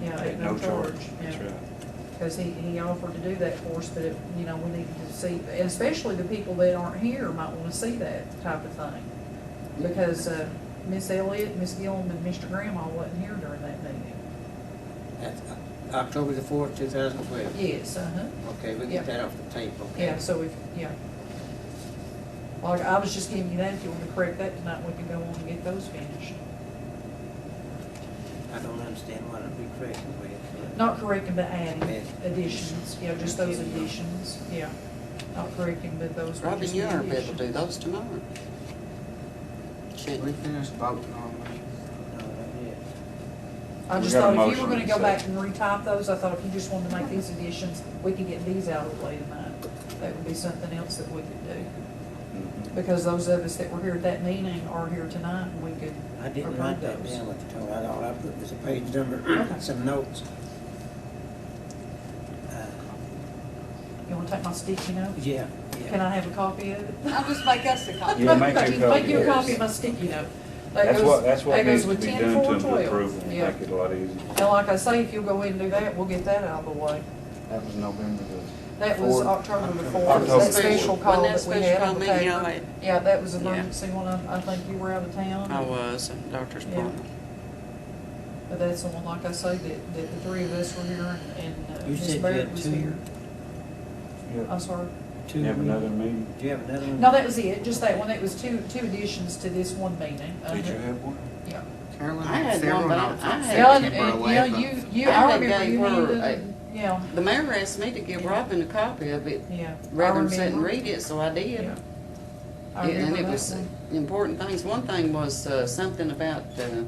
Yeah, at no charge. That's right. Because he offered to do that for us, but it, you know, we need to see, and especially the people that aren't here might want to see that type of thing. Because Miss Elliott, Miss Gillum, and Mr. Grandma wasn't here during that meeting. That's October the 4th, 2012? Yes, Okay, we get that off the tape, okay? Yeah, so Well, I was just giving you that, if you want to correct that tonight, we can go on and get those finished. I don't understand what I'd be correcting with. Not correcting, but adding Add. additions, yeah, just those Okay. additions, yeah. Not correcting, but those were Robin, just you the ought to be able to do additions. those tomorrow. Should we finish voting on No, not yet. I We just got a thought if you motion were gonna and go a back second. and retype those, I thought if you just wanted to make these additions, we could get these out of the way tonight. That would be something else that we could do. Mhm. Because those of us that were here at that meeting are here tonight, and we could I didn't approve write that those. down with the total. All I put was a page number, some notes. You wanna take my sticky note? Yeah, Can yeah. I have a copy of it? I'll just make us a copy. Yeah, make a copy. Make you a copy of my sticky note. That That's what that needs goes to be with done to 10, 4, them to 12. approve them, Yeah. make it a lot easier. And like I say, if you'll go in and do that, we'll get that out of the way. That was November the That was 4th. October the 4th, October that the special 4th. call Wasn't that that we special had call on the meeting, you know, paper. Yeah, that was Yeah. emergency one, I think you were out of town. I was, at doctor's Yeah. appointment. But that's the one, like I say, that the three of us were here and You Ms. said you Barrett had was two. here. Yeah. I'm sorry. Two. You have another meeting? Do you have another one? No, that was it, just that one, it was two additions to this one meeting. Did you have one? Yeah. Carolyn I had had several one, but notes on I had- Yeah, September and, 11th. you, I I had remember gave you her handed a- it, yeah, The mayor asked me to give Robin a copy of it, yeah. rather I than sit and remember. read it, so I did. Yeah. I Yeah, and remember it that was one. important things. One thing was something about the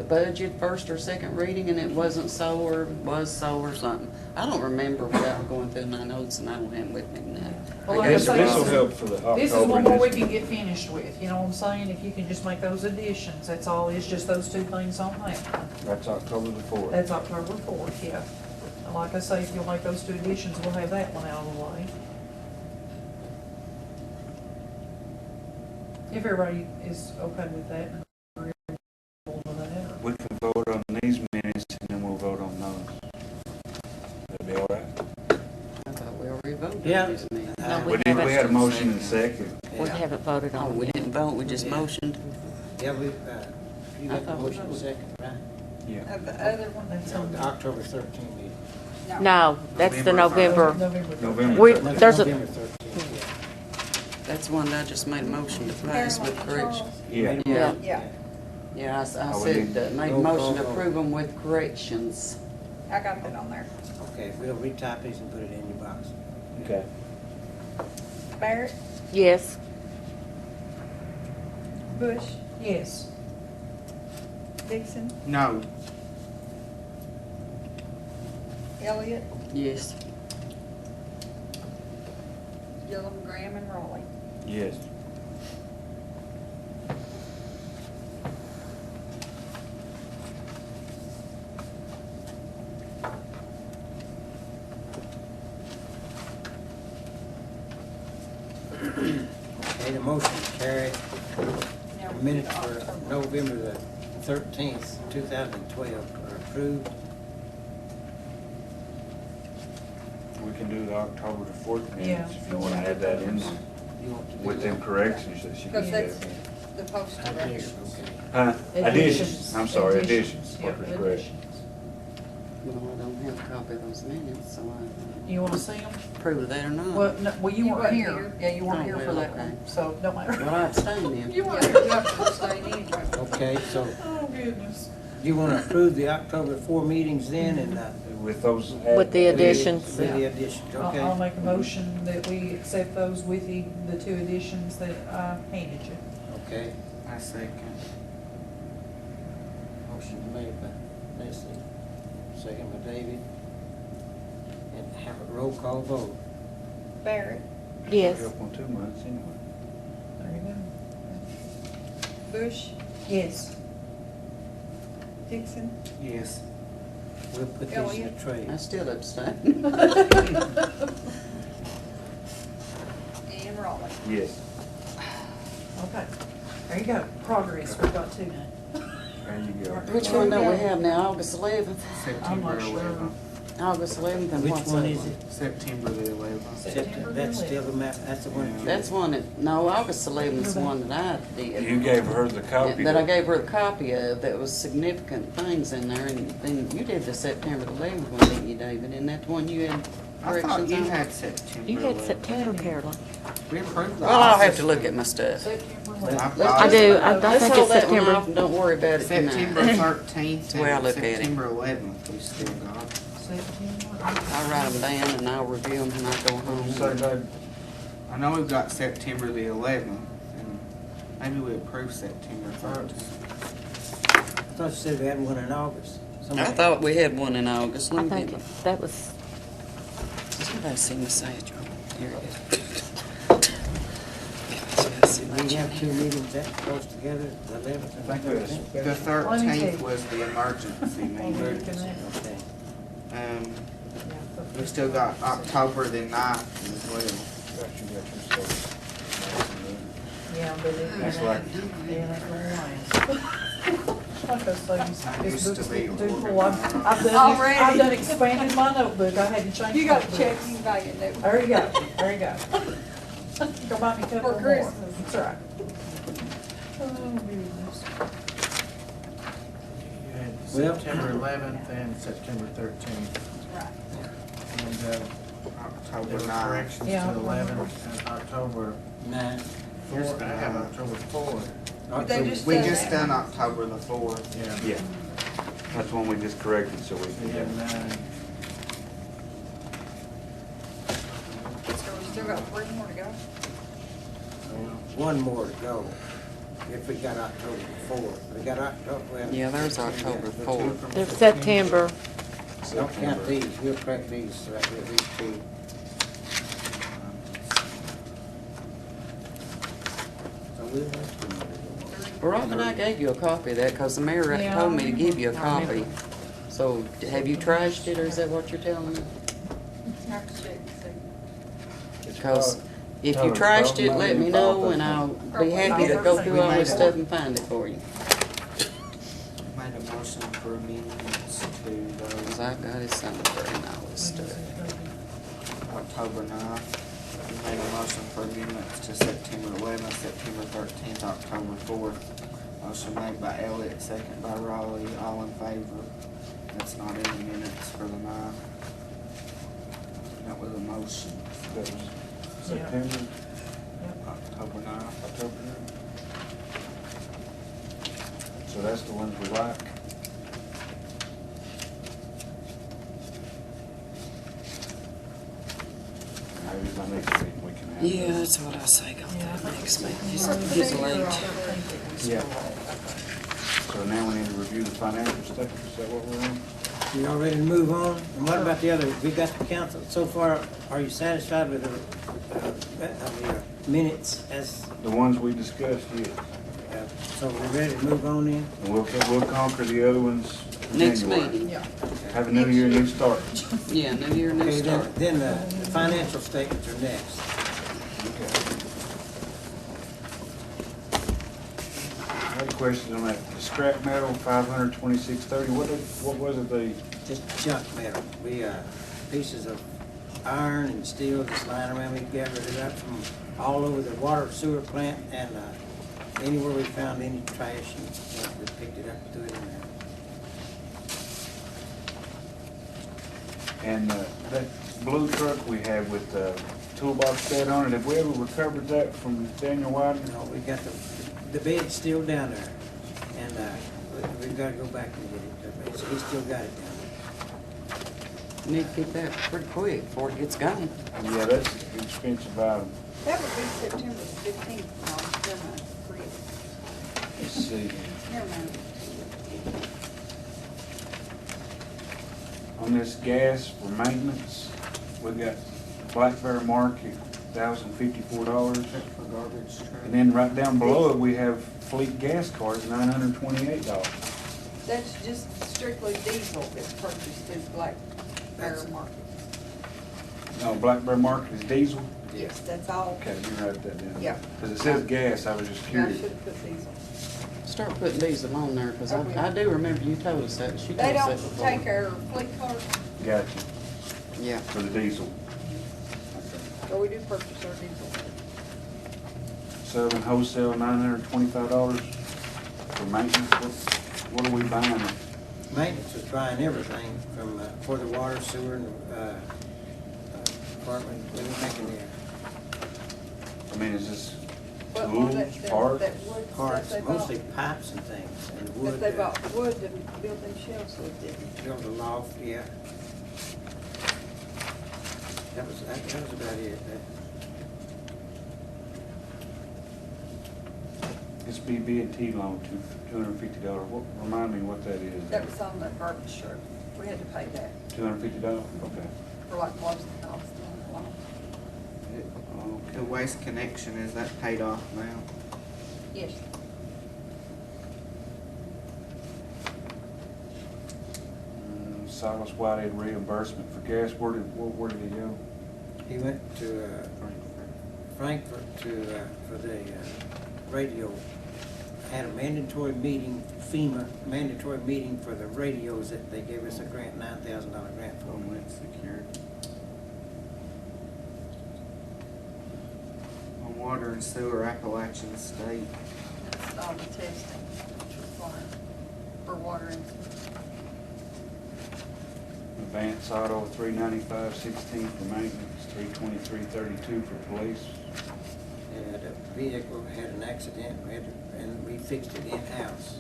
budget, first or second reading, and it wasn't so or was so or something. I don't remember without going through my notes, and I don't have them with me now. Well, like I This say, will help for the October. This is one more we this- can get finished with, you know what I'm saying? If you can just make those additions, that's all, it's just those two things on that. That's October the 4th. That's October 4th, yeah. And like I say, if you'll make those two additions, we'll have that one out of the way. If everybody is okay with that. and agreeable to that, or- We can vote on these minutes and then we'll vote on those. That'd be all right? I thought we already voted Yeah. on this meeting. No, We had a motion and a second. We Yeah. haven't voted Oh, on we it yet. didn't vote, we just Yeah. motioned. Yeah, you I got the thought we motion voted. second, right? Yeah. The other one? That's No, on the October 13th meeting. No, that's the November. November We, 13th. there's a, November 13th, yeah. That's one that I just made a motion to pass with correction. Yeah. Yeah. Yeah. Yeah, I Oh, we said, need- made a Roll call motion to vote. approve them with corrections. I got that on there. Okay, we'll retype these and put it in your box. Okay. Barrett, yes, Bush, Yes. Dixon, No, Elliott, Yes. Gillum, Graham, and Raleigh. Yes. Okay, the motion carried. Now we Minutes do for October. November the 13th, 2012 are approved. We can do the October the 4th Yeah. minutes if you want to add that in there. You want to do With them that? corrections that she Because can that's do. the posted right here. Okay. Huh? Additions. I'm sorry, additions. Yeah, Workers' correct. additions. No, I don't have a copy of those minutes, so I You wanna see them? approve of that or not. Well, no, well, you You weren't wasn't here. here. Yeah, you weren't Oh, here for well, that okay. one, so don't matter. Well, I abstained then. You Yeah, weren't you here. have to abstain anyway. Okay, so Oh, goodness. do you want to approve the October 4 meetings then and With those. with the additions. with the additions, I'll okay? make a motion that we accept those with the two additions that I handed you. Okay, I second. motion made by Leslie, second by David. And have a roll call vote. Barrett, Yes, Help on 2 months anyway. There you go. Bush, Yes. Dixon, Yes. We'll put these in Elliott. the tray. I still abstain. and Raleigh. Yes. Okay, there you go, progress, we've got two now. There you go. Which one do we have now, August 11th? September not sure. 11th. August 11th, and Which what's one that is it? September the 11th. September That's the still the map, that's the one. That's one that, no, August 11th is the one that I did. You gave her the copy. That I gave her a copy of, that was significant things in there, and then you did the September 11th one, didn't you, David? And that one you had I thought corrections you on? had September You had 11th. September, Carolyn. We approved the Well, I'll have office. to look at my stuff. September I 11th. thought- I do, I Let's think hold it's that one September. off and don't worry about it September tonight. 13th Well, and look at it. September 11th we still got. September. I'll write them down and I'll review them when I go So, home. Dave, I know we've got September the 11th, and maybe we approved September 13th. I thought you said we had one in August. I thought we had one in August. I Let me think get that was, Somebody see my sage. Here it We have two meetings that close together, the 11th and I think that's- 13th. The Let me 13th see. was the emergency meeting. Okay. We still got October the 9th as well. got your stuff. Yeah, but it. That's like- Yeah, that don't last. Like I say, I this used book's to be getting too full. organized. I've done expanded my notebook, I had to change. You got notebooks. checks, you got your new. There you go, there you go. Go buy me a couple For more. Christmas. That's right. Oh, goodness. You had Well- September 11th and September 13th. Right. And there October were 9th. corrections Yeah, I to remember. 11 and October 4th. I have October 4th. They just We done just that. done October the 4th. Yeah. Yeah. That's one we just corrected, so we We can. have 9. So we still got 3 more to go. One more to go. If we got October 4th, we got October. well, Yeah, there's October the two 4th. from there's September. Don't count these, we'll correct these, right here, these two. So we'll have two more to go. Well, Robin, I gave you a copy of that because the mayor Yeah, told me to give you a I remember. copy. So have you trashed it or is that what you're telling me? Have to check and see. Because if No, you it's trashed it, probably let me know and I'll be happy to go through all this stuff and find it for you. Made a motion for amendments to Because those I've got his somewhere and all this stuff. October 9th. We made a motion for amendments to September 11th, September 13th, October 4th. Motion made by Elliott, second by Raleigh, all in favor. That's not in the minutes for the 9th. That was a motion. That was September, October 9th. October. So that's the ones we like. Maybe by next week we can have. Yeah, those. that's what I say. Go Yeah, I through think next week. it's- Just late. Yeah. So now we need to review the financial statement, is that what we're on? You all ready to move on? And what about the other, we got the council, so far, are you satisfied with the minutes as, The ones we discussed, yes. so we're ready to move on then? And we'll conquer the other ones in Next January. meeting. Yeah. Have a new year, new start. Yeah, New Year, New Okay, Start. then the financial statements are next. I had a question on that, the scrap metal, 526.30, what was it they, Just junk metal. We, pieces of iron and steel just lying around, we gathered it up from all over the water sewer plant and, anywhere we found any trash and stuff, we picked it up and threw it in there. and that blue truck we have with the toolbox bed on it, have we ever recovered that from Daniel Wyden? No, we got the bed's still down there, and, we've gotta go back and get it, but he's still got it down there. Need to get that pretty quick before it gets going. Yeah, that's an expensive item. That would be September 15th. No, never mind. Forget it. Let's see. Never mind. On this gas for maintenance, we got Black Bear Market, $1,054. For garbage truck. And then right down below it, we have Fleet gas cards, $928. That's just strictly diesel that's purchased through Black Bear Market. No, Black Bear Market is diesel? Yes, that's all. Okay, you write that down. Yeah. Because it says gas, I was just I curious. should have put diesel. Start putting diesel on there, cause I do remember you told us that, she told They us that don't before. take our fleet cars, Gotcha, Yeah. for the diesel. so we do purchase our diesel. Selling wholesale $925 for maintenance, what are we buying? Maintenance was buying everything from, for the water, sewer, and, apartment, everything in there. I mean, is this But tools, parts? that wood stuff Parts, they bought, mostly pipes and things, and wood. that they bought wood to build them shelves with, didn't they? Built a loft, yeah. That was about it. This BB&T loan, $250, what, remind me what that is? That was on that garbage truck. We had to pay that $250, okay. for like closing costs on the loan. The Waste Connection, is that paid off now? Yes. Silas Whitehead reimbursement for gas, where did he go? He went to, Frankfurt to, for the, radio, had a mandatory meeting, FEMA, mandatory meeting for the radios that they gave us a grant, $9,000 grant for. Homeland Security. On water and sewer, Appalachian State. That's all the testing that's required for water and Advance auto, $395.16 for maintenance, $323.32 for police. And the vehicle had an accident, and we fixed it in-house.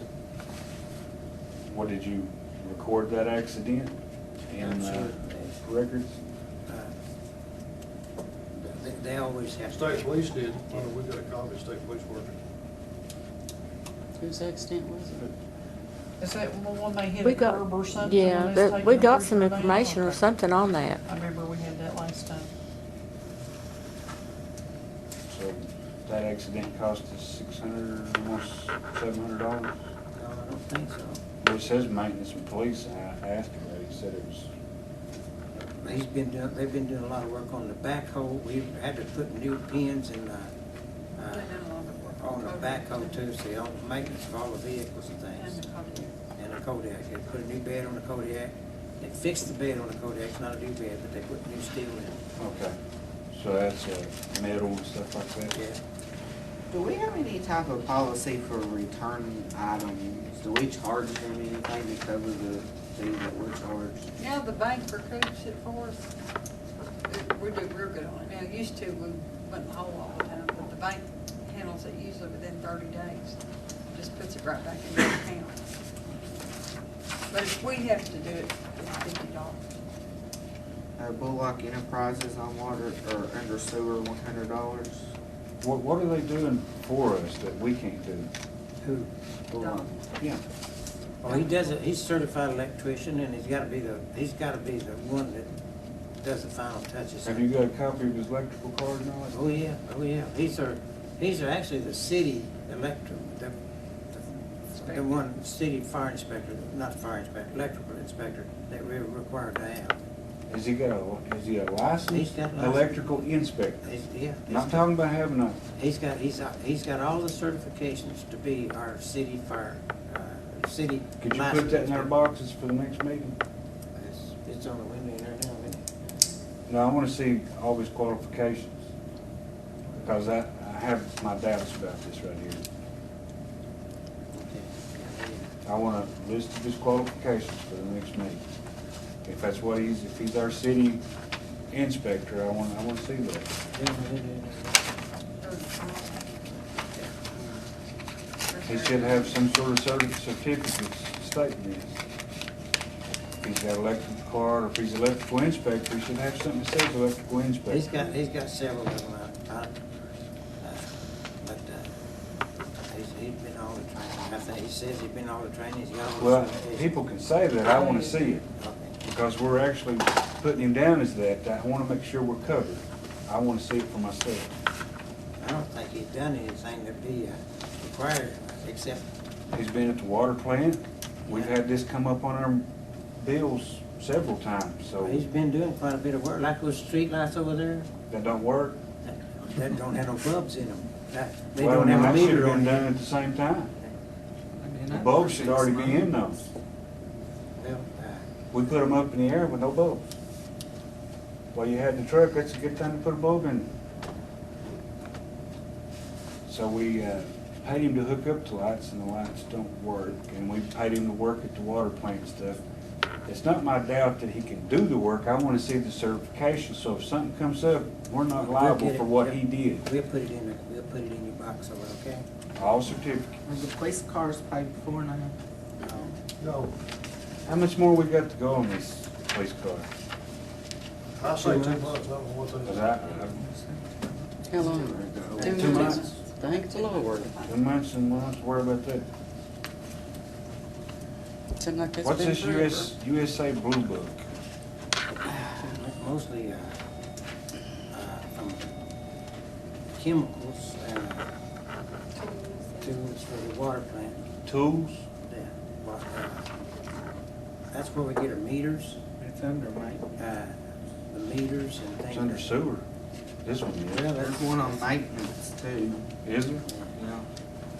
What, did you record that accident in Sure. records? They always have to. State police did, we got a copy of state police working. Whose accident was it? Is that one they hit We a got, curb or something? yeah, when they was we taking got them some through the information or Okay. something on that. I remember we had that last time. So that accident cost us $600, almost $700. No, I don't think so. Well, it says maintenance and police, and I asked him that, he said it was, They've been doing a lot of work on the backhoe. We've had to put new pins in, they done a lot of work on the backhoe too, so on maintenance of all the vehicles and and things. the Kosher. And the Kodiak, they put a new bed on the Kodiak. They fixed the bed on the Kodiak, it's not a new bed, but they put new steel in. okay. So that's metal and stuff like that? Yeah. Do we have any type of policy for return items? Do we charge them anything to cover the fee that we're charged? Now the bank recoups it for us. We do real good on it. Now, used to, we went in the hole all the time, but the bank handles it usually within 30 days. Just puts it right back in the account. But if we have to do it, it's $50. Bullock Enterprises on water, or under sewer, $100. What are they doing for us that we can't do? Who? Bullock. Yeah. Well, he does it, he's a certified electrician, and he's gotta be the one that does the final touches. Have you got a copy of his electrical card and all that? Oh, yeah, oh, yeah. He's actually the city the one city fire inspector, not fire inspector, electrical inspector that we're required to have. Is he a He's licensed got a license. electrical inspector? Yeah. Not talking about having a, He's got all the certifications to be our city fire, city. could you put that in our boxes for the next meeting? It's on the window there now, isn't it? No, I want to see all his qualifications, because I have my doubts about this right here. I want a list of his qualifications for the next meeting. If that's what if he's our city inspector, I want to see that. He should have some sort of certificate stating this. If he's got electrical card, or if he's electrical inspector, he should have something that says electrical inspector. He's got several of them out. But he's been all the training. I think he says he's been all the training. He's got all the Well, certifications. people can say that, I want to see it, Okay. because we're actually putting him down as that. I want to make sure we're covered. I want to see it for myself. I don't think he's done anything to be required, except, He's been at the water plant. We've had this come up on our bills several times, so he's been doing quite a bit of work, like those street lights over there, that don't work. that don't have no bulbs in them. They Well, don't have a that should meter have on been done them. at the same time. The bulbs should already be in those. Well, We put them up in the air with no bulbs. While you had the truck, that's a good time to put a bulb in. So we paid him to hook up the lights, and the lights don't work, and we paid him to work at the water plant and stuff. It's not my doubt that he can do the work. I want to see the certification, so if something comes up, we're not We'll liable get it. for what he did. we'll put it in your box over, okay? All certificates. Was the police cars paid before now? No, How much more we got to go on this police car? I say 2 months, I don't know what Cause they. How long? 2 2 months. months. Thank the Lord. 2 months and we don't have to worry about that. Seemed like it's What's been this forever. USA Blue Book? Mostly, from chemicals and tools for the water plant. Tools? Yeah, but, that's where we get our meters, It's under, mate. the meters and things. It's under sewer. This one Well, is. that's There's one on maintenance too. Is there?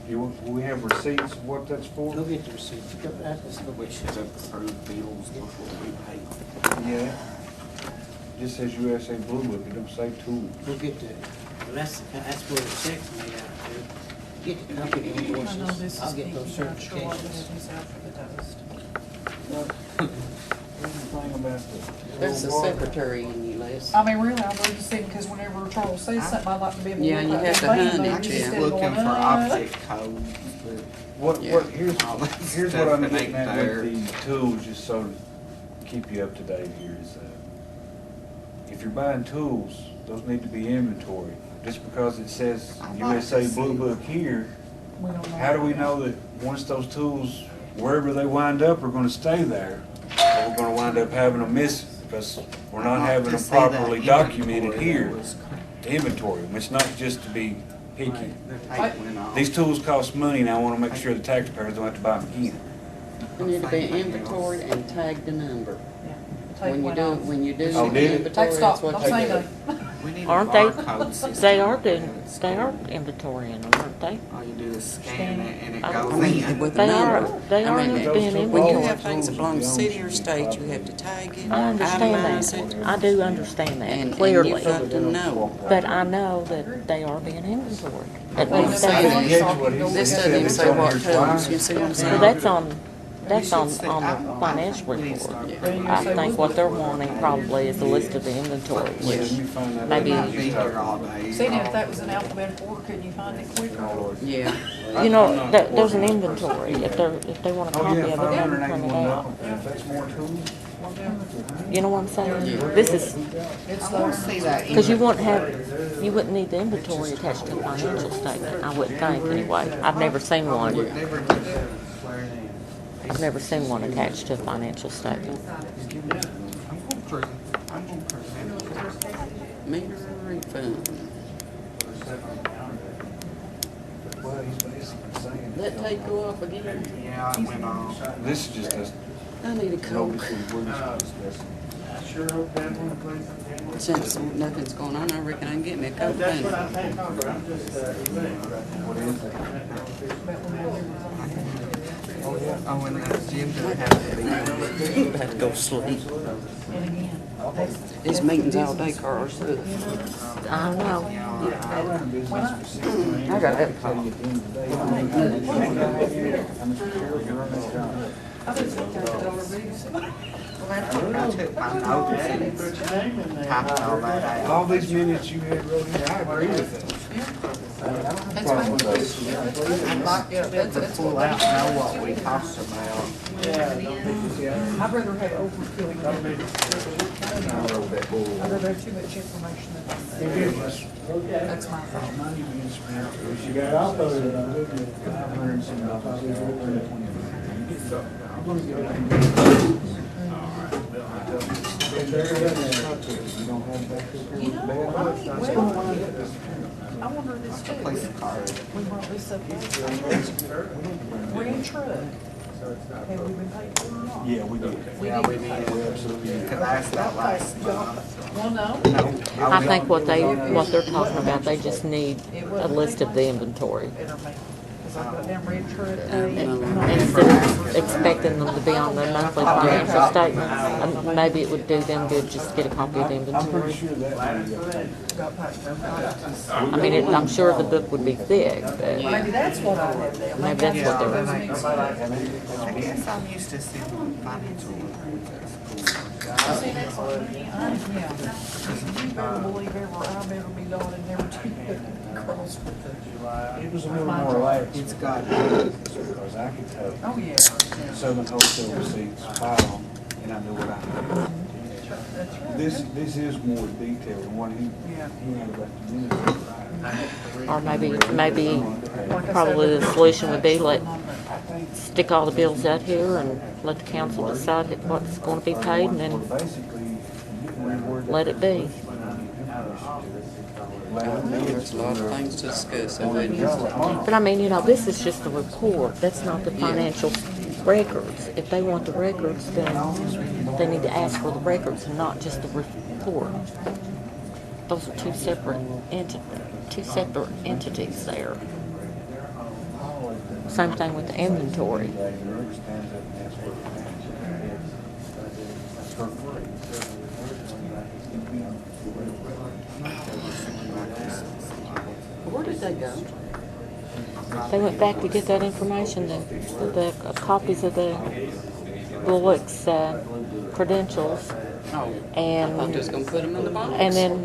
Yeah. Will we have receipts of what that's for? Go get the receipts. Go back this We should have approved bills before we paid. Yeah. This says USA Blue Book, it don't say tools. Go get the, well, that's where the check's made out to. Get the company I know invoices. this I'll is get neat, those but I'm sure I'll certifications. have this out for the toast. Anything about the. That's the water? secretary in you, Les. I mean, really, I'd love to see, because whenever Charles says something, I'd like to be able to Yeah, look you like have that to van, hunt maybe it, I'm just instead of looking going, for object codes, but What, Yeah. what, here's All that what stuff I'm that getting ain't at there. with the tools, just so to keep you up to date here is, if you're buying tools, those need to be inventory. Just because it says I'd like USA to Blue see- Book here, We don't know. how do we know that once those tools, wherever they wind up, are gonna stay there? Or we're gonna wind up having them missing because we're not I'd like having to them see that properly documented inventory here that was- to inventory them. It's not just to be picky. The tape went off. These tools cost money and I wanna make sure the taxpayers don't have to buy them again. They need to be inventoried and tagged a number. Yeah. The tape went off. When you do Oh, the did it? inventory, Take that's stock, what don't you say do. nothing. We need a Aren't they? barcode system. They are doing, they are inventorying them, aren't they? All you do is scan it and it I goes mean, in. with the They number. are, they I are mean, being those tools- When you inventoried. have things that belong to city or state, you have to tag it, I understand itemize that. it. I do understand And that clearly. you've got to know. But I know that they are being inventoried. At Well, least say that's, that. This doesn't even say what tools, you see what I'm so saying? that's on the financial report. I think what they're wanting probably is a list of the inventory, Let which me find that maybe- out. I'll be here all day. See, now, if that was an alphabetical order, couldn't you find it quicker? Yeah. you know, there's an inventory. If they want a Oh, copy yeah, of it, they can print it 581 out. dollars. And if that's more tools, You know what I'm saying? This is, It's I want there. to see that. because you wouldn't need the inventory attached to the financial statement, I wouldn't think anyway. I've never seen one. Never get that swearing in. I've never seen one attached to a financial statement. I'm gonna present. I'm gonna present. Meter refund. well, he's basically saying. That tape go off again? Yeah, it went off. This is just us, I need a Coke. notice we're just discussing. Since nothing's going on, I reckon I can get me a Coke. Then. What is it? Oh, and the agenda has to be. I have to go sleep. And again, These meetings all day, Carl. I don't know. I run a business for 16 years. I got that can tell you at the end of the day, how many careful you run this job. I think it's okay. I took my notes and typed all that out. All these minutes you had wrote in, I agree with that. That's fine. Yeah, that's Pull what out and know what we talked about. I'd rather have overkill than I wrote that bull. I'd rather have too much information than that's my fault. Not even in Springfield. You got all of it. $100 and some dollars. I'm gonna get it. You don't have back there? You know, I wonder this too. Place card. We brought this up last time. We're in truck. Have we been paid for it or not? Yeah, we did. We Yeah, did. we did. We absolutely did. Because I asked that last month. Well, no. I think what they're talking about, they just need a list of the inventory. Better make, 'cause I've got them retro Instead of expecting them to be on the monthly financial statements, maybe it would do them good just to get a copy of the I'm inventory. pretty sure that one got paid. I mean, I'm sure the book would be thick, but Maybe that's what I have there. maybe that's what they're. Those mixed up. I guess I'm used to seeing financial reports at school. See, that's what me, yeah. You better believe I better be dotted never to cross with the. It was a little more relaxed. It's got, Because I could have Oh, yeah. Southern Wholesale Receipts file, and I know what I have. That's right. This is more detailed than what he had about the minutes. Or maybe probably the solution would be stick all the bills out here and let the council decide what's going to be paid and then let it be. There's a lot of things to discuss. I wouldn't- But I mean, this is just a report. That's not the financial records. If they want the records, then they need to ask for the records and not just the report. Those are two separate entities there. Same thing with the inventory. Where did they go? They went back to get that information, the copies of the Bullock's credentials, Oh, I'm and just gonna put them in the box. then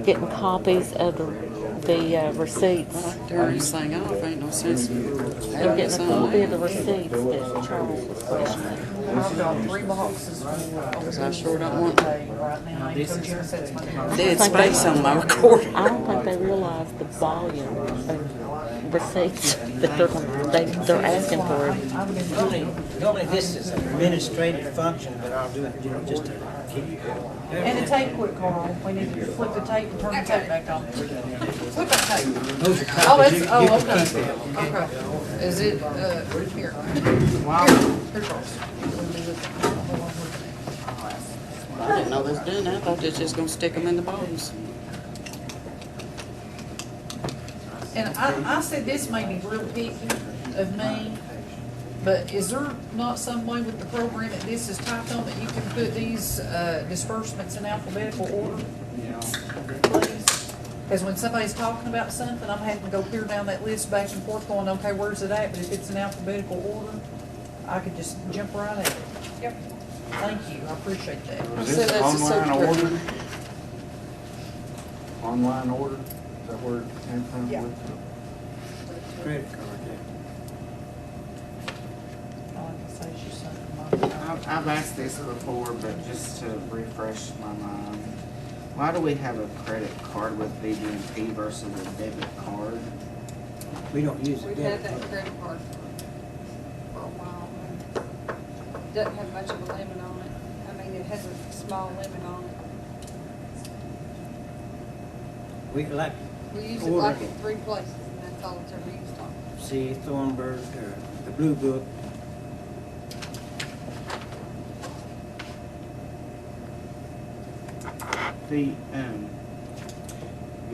getting copies of the receipts. Turn this thing off, ain't no sense. They're getting a copy of the receipts that Charles was questioning. I've got 3 boxes full. I sure don't want Right now. So Jim said it's my. dead space on my recording. I don't think they realize the volume of receipts that they're asking for. Normally this is an administrative function, but I'll do it, just to keep you. And the tape quit, Carl. We need to flip the tape and turn the tape back on. Flip that tape. Those are Oh, copies. it's, You can okay. keep them. Okay. Is it, here? wow, Here, Charles. I didn't know they was doing that. I thought they was just gonna stick them in the box. And I said this may be real picky of me, but is there not some way with the program that this is typed on that you can put these disbursements in alphabetical order? Please? Because when somebody's talking about something, I'm having to go clear down that list back and forth going, okay, where's it at? But if it's in alphabetical order, I could just jump right at it. Yep. Thank you, I appreciate that. Was said this that's a online secret. order? Online order? Is that where it came from? Yeah. Credit card, yeah. All I can say is you sent them my. I've asked this before, but just to refresh my mind, why do we have a credit card with BB&T versus a debit card? We don't use it. We've had that credit card for a while. Doesn't have much of a limit on it. I mean, it has a small limit on it. We like, We use it like in 3 places, and that's all it's ever used on. see Thornburg, or the Blue Book. I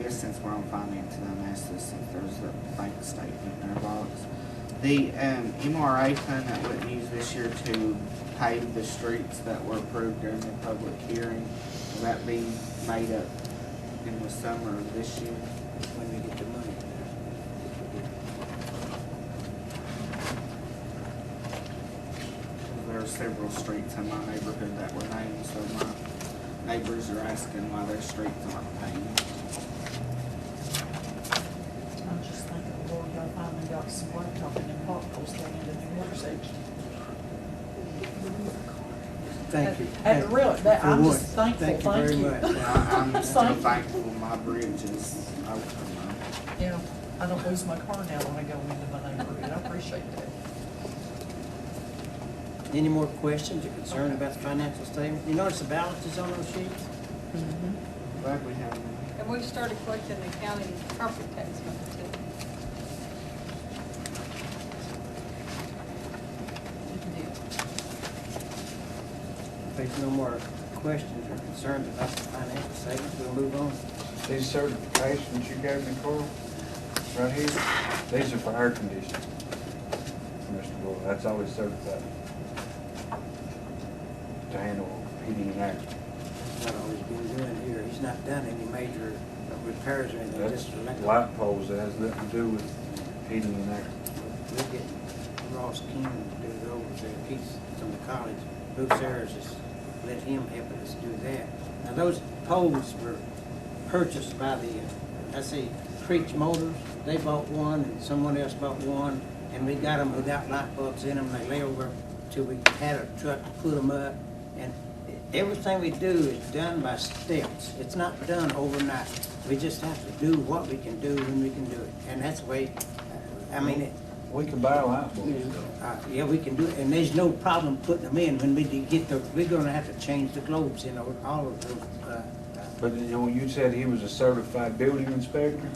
guess since we're on finance, and I'm asked this, if there's a bank statement in our box. The, MRA fund that wasn't used this year to pave the streets that were approved during the public hearing, will that be made up in the summer of this year? When we get the money. There are several streets in my neighborhood that were named, so my neighbors are asking why their streets aren't paved. I'm just thinking, Lord, I finally got some blacktop in the potholes thing in the New York section. Thank you. I'm just thankful, Thank you thank very you. much. I'm still Thank you. thankful my bridge is open now. Yeah, I don't lose my car now when I go into my neighborhood, I appreciate that. Any more questions or concerns about the financial statement? You notice the balances on those sheets? Glad we have them. And we've started collecting the county property tax money too. If there's no more questions or concerns about the financial statement, we'll move on. These certifications you gave me, Carl, right here, these are for air conditioning. Mr. Bull, that's always certified to handle heating and air. That's what he's been doing here. He's not done any major repairs or anything, That's just electrical. light poles, that has nothing to do with heating and air. We'll get Ross King to do those there. He's from the college. Bruce Ayers has let him help us do that. Now, those poles were purchased by the, Creech Motors. They bought one, and someone else bought one, and we got them without light bulbs in them. They lay over till we had a truck to put them up. And everything we do is done by steps. It's not done overnight. We just have to do what we can do when we can do it. And that's the way, We can buy light bulbs. yeah, we can do it. And there's no problem putting them in. When we get the, we're gonna have to change the globes in all of those. But you said he was a certified building inspector?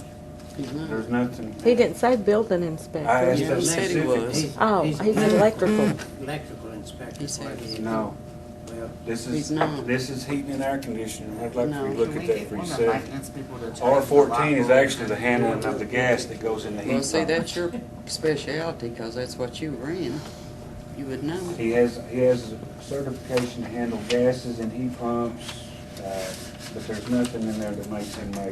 He's not. There's nothing. He didn't say building I inspector. asked Yeah, him he said he was. specific. Oh, he's electrical. Electrical inspector. He said he- No, Well, this He's is, not. this is heating and air conditioning. I'd like No. for you to look Can at we that get for one of the yourself. maintenance people to change the R14 light is bulbs? actually the handling of the gas that goes in the heat Well, see, pump. that's your specialty, because that's what you ran. You would know. He has a certification to handle gases and heat pumps, but there's nothing in there that makes him a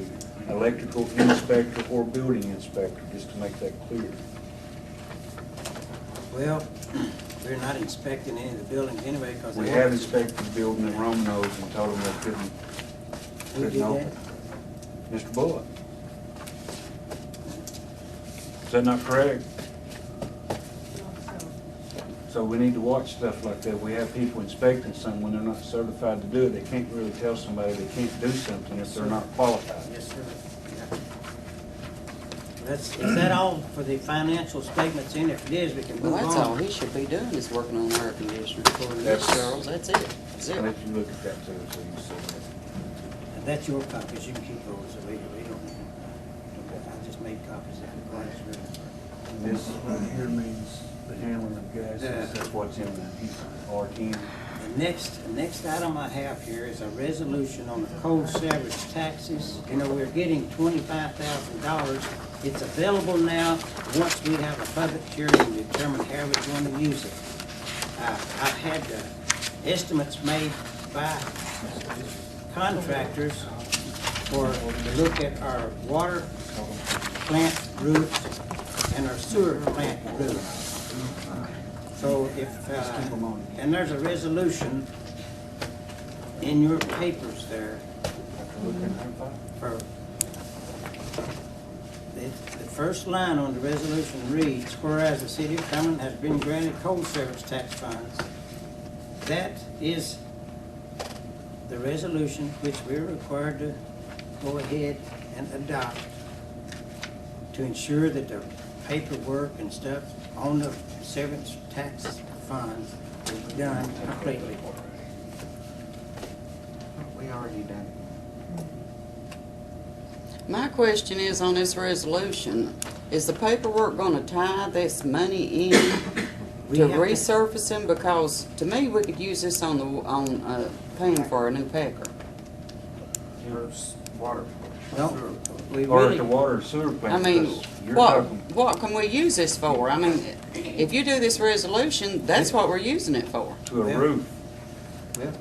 electrical inspector or building inspector, just to make that clear. well, we're not inspecting any of the buildings anyway, because. We have inspected the building in Romanos and told them they Who couldn't did open. Mr. Bullock. Is that not correct? So we need to watch stuff like that. We have people inspecting something when they're not certified to do it. They can't really tell somebody they can't do something if they're not qualified. Yes, sir. Yeah. Is that all for the financial statements in? If it is, we can move Well, on. that's all he should be doing, is working on the air conditioner for the That's- girls. That's it. That's I'll it. let you look at that too, so you see that. And that's your copies, you can keep those, so we don't, I just made copies of the class. This right here means the handling of gases. That's what's in the heat pump, R10. The next item I have here is a resolution on the coal severance taxes. You know, we're getting $25,000. It's available now, once we have a public hearing to determine how we're going to use it. I've had estimates made by contractors for, to look at our water plant roofs and our sewer plant roofs. So if, and there's a resolution in your papers there for, the first line on the resolution reads, whereas the city of Cumberland has been granted coal severance tax funds. That is the resolution which we're required to go ahead and adopt to ensure that the paperwork and stuff on the severance tax funds is done completely. We already done. My question is on this resolution, is the paperwork gonna tie this money in We to have to- resurfacing? Because to me, we could use this on paying for a new packer. Yours, water. No, we Or at really, the water and sewer I plant. mean, 'cause you're what, talking- what can we use this for? I mean, if you do this resolution, that's what we're using it for. To a Well, roof. well,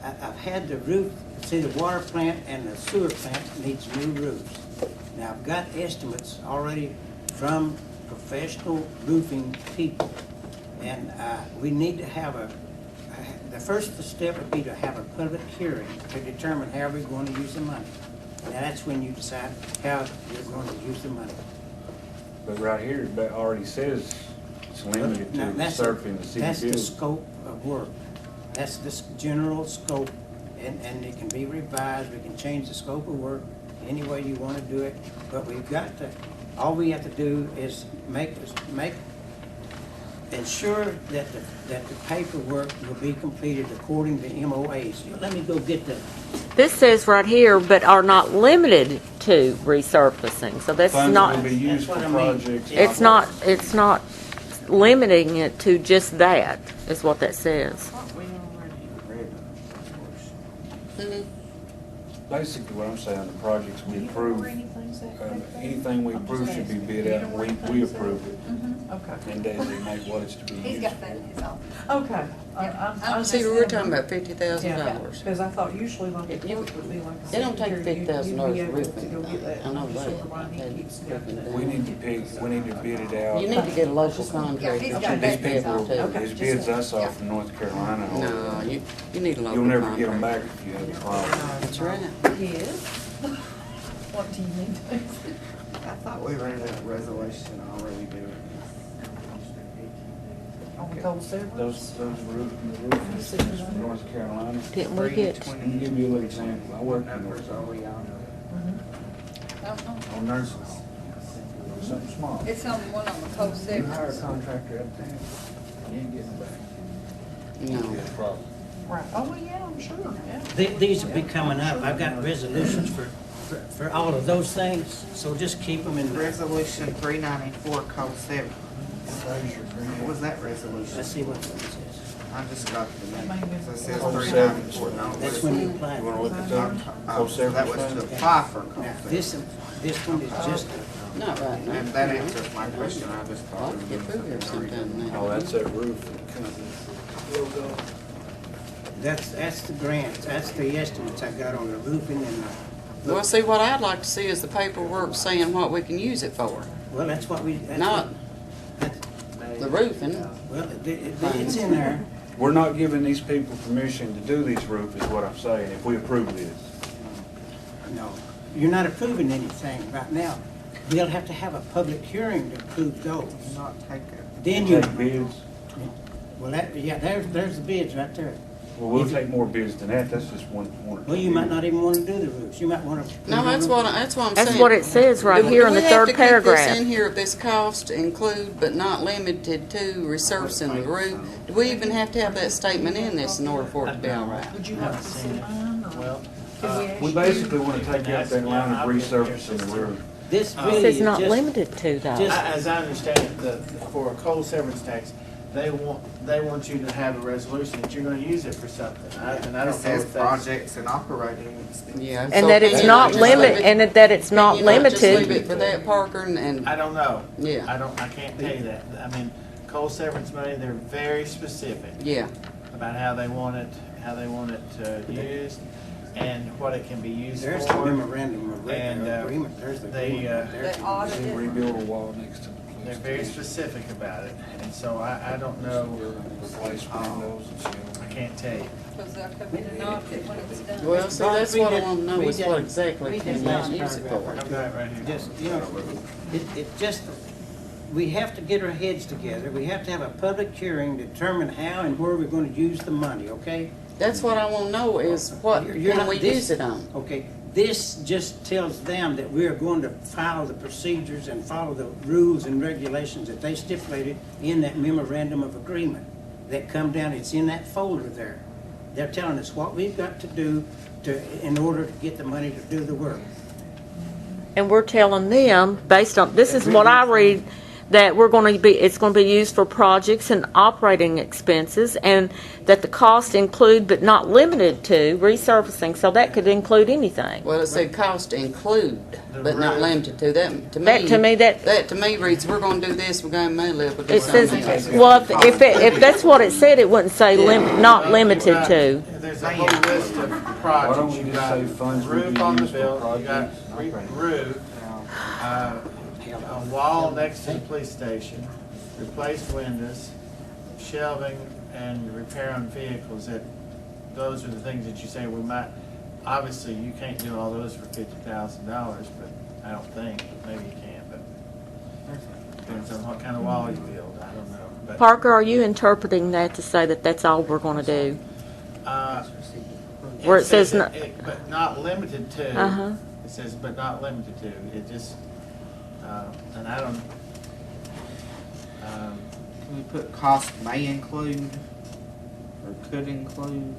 I've had the roof, see, the water plant and the sewer plant needs new roofs. Now, I've got estimates already from professional roofing people. And we need to have the first step would be to have a public hearing to determine how we're going to use the money. Now, that's when you decide how you're going to use the money. But right here, it already says it's limited Now, to that's surfing the city That's the building. scope of work. That's the general scope, and it can be revised. We can change the scope of work any way you want to do it. But we've got to, all we have to do is ensure that the paperwork will be completed according to MOAs. Let me go get the, This says right here, but are not limited to resurfacing, so that's Funds not, will be used for That's what I mean. projects. it's not limiting it to just that, is what that says. We already read it, of course. basically what I'm saying, the projects we approve, anything we approve should be bid out, and we approve it, Okay, and designate what it's to be He's used got that in his office. okay. I see, we're talking about $50,000. Because I thought usually like the If you- clerk would be like. a They don't take secretary, $50,000 you'd be able to roofing. go get that. I know that. Sort of line he I've had keeps going roofing to. done. We need to bid it out. You need to get a local Yeah, contractor he's to got do These that. people, too. Okay. these bids I saw from North Carolina, No, you need a local you'll never get them contractor. back if you have a problem. That's right. Yes. What do you need to do? I thought we read that resolution already doing On Coal Severance? Those roofers from North Carolina. Didn't we get, Let me give you a little example. I worked in numbers are we on? Mhm. on nursing, something small. It's on one on the Coal You hire a Severance. contractor up there, you ain't getting back. No. Be a problem. Right, oh, well, yeah, I'm sure, yeah. These will be coming up. I've got resolutions for all of those things, so just keep them in. Resolution 394, Coal Severance. What was that resolution? Let's see what it says. I just got the name. So it says Coal 394, no. That's when you apply. You wanna look at that? Coal So that Severance was to Fund? apply for Coal Now, Severance. this one is just, Not right now. And that answers my question, I just I'll thought. get through here sometime now. Oh, that's that roof. that's the grants, that's the estimates I got on the roofing and the. Well, see, what I'd like to see is the paperwork saying what we can use it for, Well, that's what we. that's not what- the roofing. Well, it's in there. We're not giving these people permission to do these roofs, is what I'm saying, if we approve this. No, you're not approving anything right now. We'll have to have a public hearing to approve those. Not take it. Then you, Take bids. well, there's the bids right there. Well, we'll take more bids than that, that's just one or two. Well, you might not even want to do the roofs. You might want to. No, that's what I'm saying. that's what it says right here in the third Do we have to keep this paragraph. in here, this cost include but not limited to resurfacing the roof? Do we even have to have that statement in this in order for it to be all right? Would you like to see mine, or? Well, Could we We actually- basically wanna take out that line of resurfacing the roof. This It really says is not just. limited to though. just- as I understand it, for a coal severance tax, they want you to have a resolution that you're gonna use it for something. And I It don't know says if that's. projects and operating expenses. Yeah. And so that can it's you not just limit, leave it- and that it's can not you just leave limited. it for that, Parker, and, I don't know. yeah, I can't tell you that. I mean, coal severance money, they're very specific yeah. about how they want it used and what it can be used There's the for. memorandum of And, agreement. There's the they, agreement. There's They the- audited. They rebuild a wall next to the They're police very station. specific about it, and so I don't know, Replace windows and shit. I can't tell you. Because they'll come in and audit it when it's done. Well, see, that's what I want to know is what exactly Read can this you last use it paragraph. for? I've got it right here. Just, you know, it just, we have to get our heads together. We have to have a public hearing, determine how and where we're gonna use the money, okay? That's what I want to know is what You're can not- we this- use it on? Okay, this just tells them that we are going to follow the procedures and follow the rules and regulations that they stipulated in that memorandum of agreement that come down, it's in that folder there. They're telling us what we've got to do in order to get the money to do the work. And we're telling them, based on, this is what I read, that it's gonna be used for projects and operating expenses, and that the cost include but not limited to resurfacing, so that could include anything. Well, it said cost include, but not roof. limited to that. That To me reads, we're going to do this, we're going to live with it this. says, well, if that's what it said, it wouldn't say not limited to. There's a whole list of Why don't projects. we You just got say funds will be roof on the used for bill, you got projects? roof, a wall next to the police station, replaced windows, shelving, and repair on vehicles. Those are the things that you say we might, obviously, you can't do all those for $50,000, but I don't think, maybe you can, but depends on what kind of wall you build, I don't know. But, Parker, are you interpreting that to say that that's all we're gonna do? Where it says not- But not limited to. Uh-huh. It says, but not limited to, it just, and I don't, Can we put cost may include or could include?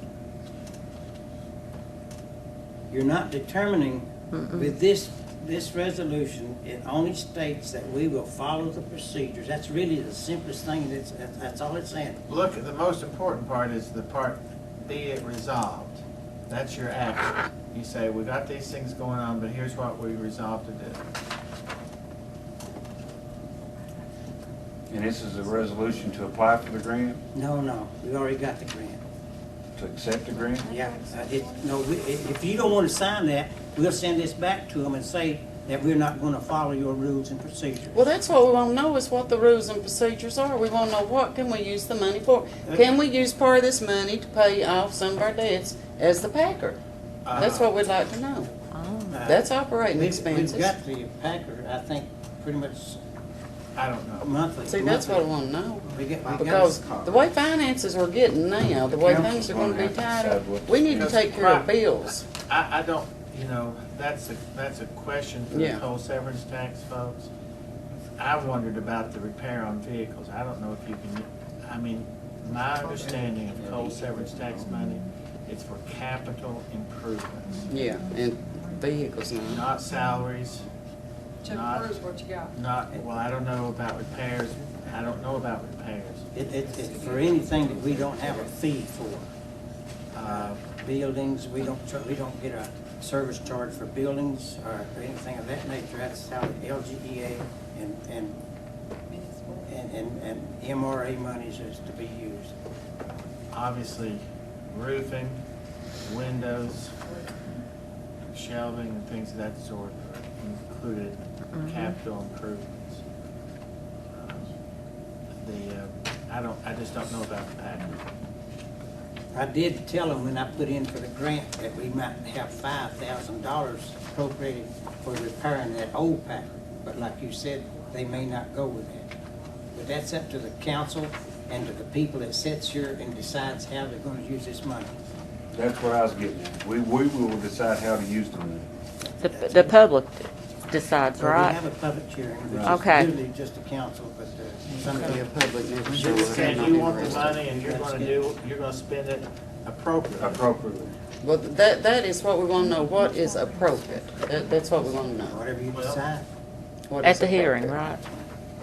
You're not determining, with this resolution, it only states that we will follow the procedures. That's really the simplest thing, that's all it's saying. look, the most important part is the part, be it resolved. That's your action. You say, we got these things going on, but here's what we resolved to do. And this is a resolution to apply for the grant, No, we already got the grant. to accept the grant? Yeah, if you don't want to sign that, we'll send this back to them and say that we're not going to follow your rules and procedures. Well, that's what we want to know is what the rules and procedures are. We want to know what can we use the money for. Can we use part of this money to pay off some of our debts as the packer? That's what we'd like to know. That's operating expenses. We've got the Packer, I think, pretty much I don't know. monthly. See, that's what I want to know. We got Because the way finances are getting now, the way things are going to be tied up, we need to take care of bills. I don't, you know, that's a question for the Yeah. coal severance tax folks. I wondered about the repair on vehicles. I don't know if you can, I mean, my understanding of coal severance tax money, it's for capital improvements, Yeah, and vehicles now. not salaries, Check Not- first what you got. well, I don't know about repairs. I don't know about repairs. It's for anything that we don't have a fee for. Buildings, we don't get a service charge for buildings or anything of that nature. That's how the LGEA and MRA monies is to be used. Obviously, roofing, windows, shelving, and things of that sort are included in capital improvements. I just don't know about the package. I did tell them when I put in for the grant that we might have $5,000 appropriated for repairing that old Packer. But like you said, they may not go with that. But that's up to the council and to the people that sits here and decides how they're gonna use this money. That's what I was getting at. We will decide how to use the money. The public decides, So we right? have a public hearing, which Okay. is usually just the council, but somebody. Yeah, public never You shows just said up. you want the money and you're gonna spend it appropriately. Appropriately. Well, that is what we want to know. What is appropriate? That's what we want to know. Whatever you decide. What At is the hearing, appropriate.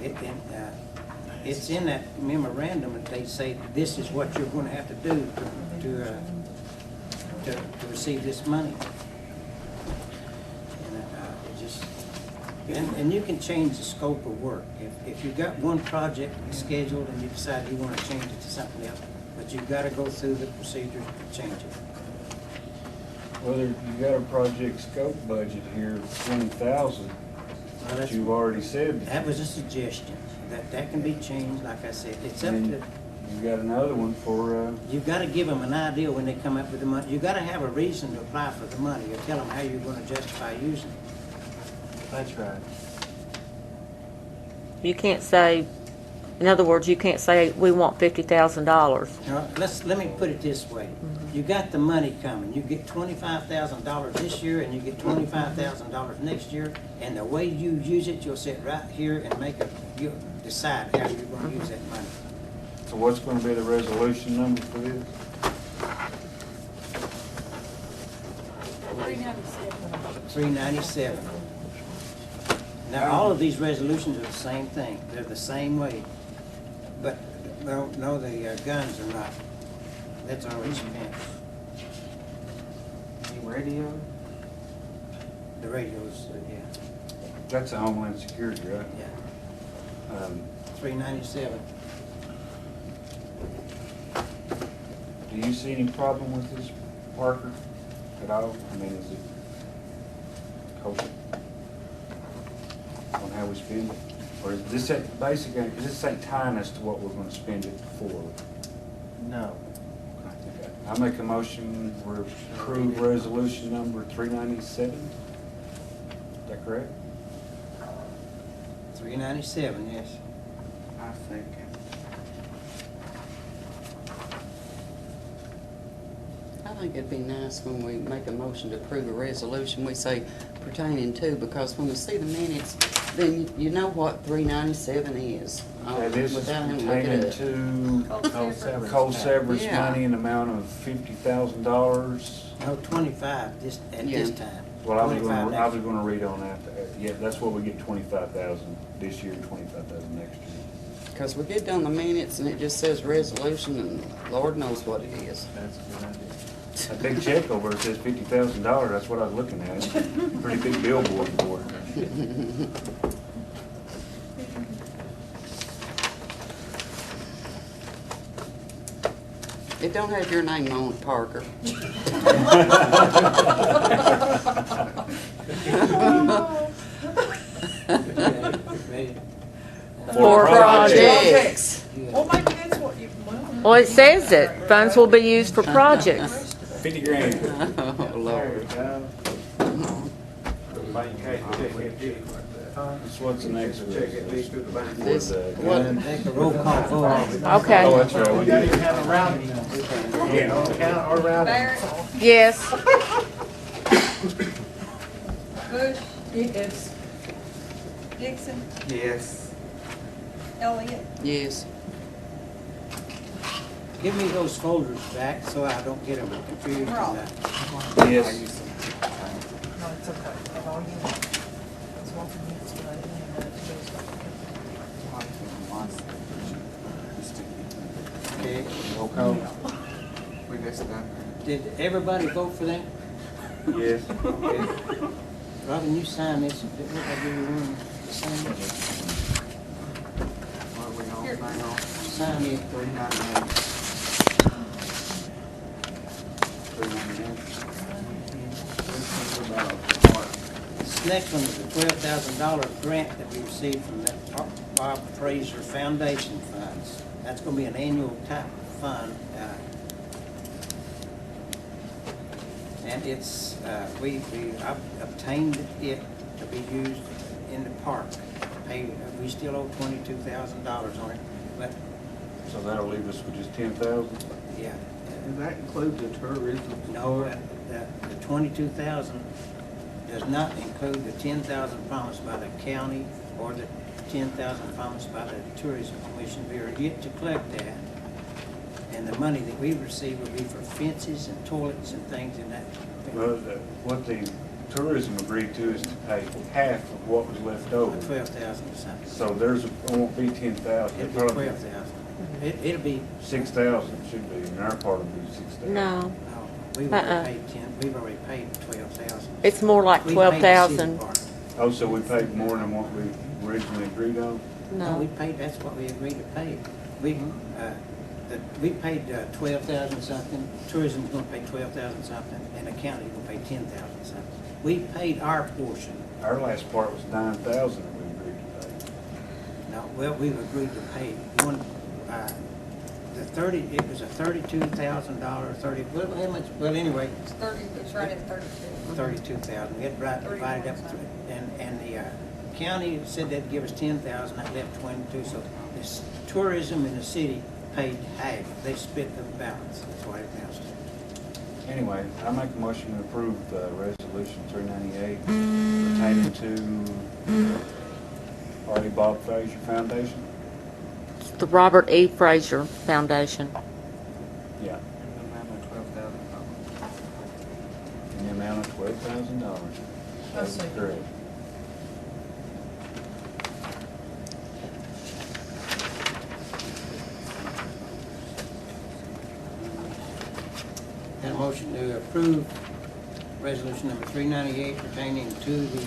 right? It's in that memorandum that they say this is what you're gonna have to do to receive this money. And you can change the scope of work. If you've got one project scheduled and you decide you wanna change it to something else, but you've gotta go through the procedure to change it. Well, you got a project scope budget here of 20,000, but you've already said. That was a suggestion. That can be changed, like I said. It's up And to, you got another one for, you've gotta give them an idea when they come up with the money. You've gotta have a reason to apply for the money, or tell them how you're gonna justify using it. That's right. You can't say, in other words, you can't say, we want $50,000. Now, let me put it this way. You got the money coming. You get $25,000 this year and you get $25,000 next year. And the way you use it, you'll sit right here and you'll decide how you're gonna use that money. so what's gonna be the resolution number for this? 397. Now, all of these resolutions are the same thing. They're the same way. But, no, the guns are not. That's already spent. The radio? The radios, yeah. That's a Homeland Security, right? Yeah. 397. Do you see any problem with this, Parker, at all? I mean, is it kosher on how we spend it? Or is this basically, is this ain't tying us to what we're gonna spend it for? No. I make a motion, we approve resolution number 397. Is that correct? 397, yes. I think. I think it'd be nice when we make a motion to approve a resolution, we say pertaining to, because when we see the minutes, then you know what 397 is. Okay, this is without having to look pertaining it up. to Coal severance. coal severance Yeah. money in the amount of $50,000. No, 25 at this Yeah. time. Well, I was 25 gonna next read on that. Yeah, that's what we get, 25,000 this year, 25,000 next year. Because we get down the minutes and it just says resolution and Lord knows what it is. That's a good idea. a big check over it says $50,000, that's what I was looking at. Pretty big billboard for it. It don't have your name on it, Parker. For projects. Well, maybe that's what you, Well, it says it. Funds will be used for projects. 50 grand. Oh, Lord. So what's the next one? This- Gun. Take a roll call vote. Okay. Oh, that's right. We We gotta did. have a round. Count or round. Barrett, Yes. Bush, it's, Dixon, Yes. Elliott, Yes. Give me those folders back so I don't get them confused. Roll. Yes. no, it's okay. I've already, it's one from yesterday, and it goes back. Okay, Roll call. We missed that. did everybody vote for that? Yes. Okay. Robin, you sign this, what I give you one to sign this? What are we on? Here. Hang on. Sign it. 398. 398. This next one is a $12,000 grant that we received from the Bob Fraser Foundation Funds. That's gonna be an annual type fund. And it's, we obtained it to be used in the park. We still owe $22,000 on it, but, So that'll leave us with just 10,000? yeah. Does that include the tourism? No, the 22,000 does not include the 10,000 promised by the county or the 10,000 promised by the Tourism Commission. We are yet to collect that. And the money that we receive will be for fences and toilets and things in that. Well, what the tourism agreed to is to pay half of what was left over. 12,000 or something. So there's, it won't be 10,000. It'll be 12,000. It'll be, 6,000 should be, and our part will be 6,000. No. no, we've already paid we've already paid 12,000. It's more like We paid the city 12,000. part. Oh, so we paid more than what we originally agreed on? No, we No. paid, that's what we agreed to pay. We paid 12,000 something, tourism's gonna pay 12,000 something, and the county's gonna pay 10,000 something. We paid our portion. Our last part was 9,000 that we agreed to pay. No, well, we've agreed to pay one, it was a $32,000, how much, well, anyway, it's 30, it's right at 32. 32,000. We had right divided up, and the county said they'd give us 10,000, that left 22, so this tourism in the city paid half. They split the balance, that's what it amounts to. Anyway, I make a motion to approve resolution 398 pertaining to R.E. Bob Fraser Foundation. It's the Robert E. Fraser Foundation. Yeah, in the amount of $12,000. That's second. correct. Got a motion to approve resolution number 398 pertaining to the